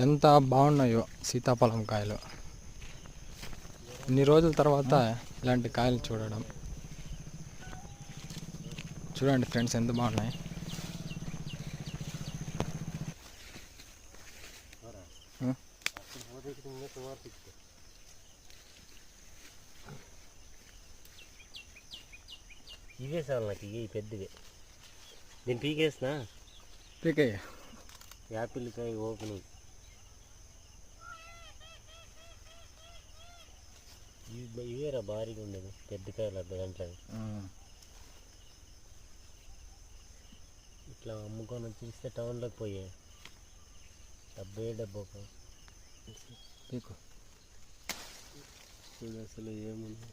ఎంత బాగున్నాయో సీతాఫలం కాయలు. ఇన్ని రోజుల తర్వాత ఇలాంటి కాయలు చూడడం. చూడండి ఫ్రెండ్స్ ఎంత బాగున్నాయి. ఇవే సార్ నాకు ఇవి పెద్దవి. నేను పీకేసిన పీకే యాపిల్ కాయ ఓపెనింగ్. ఇవేరా భారీగా ఉండేది పెద్ద కాయలు అర్ధ గంట. ఇట్లా అమ్ముకొని వచ్చి ఇస్తే టౌన్లోకి పోయాయి 70-70 పీకు. చూడు అసలు ఏముంది.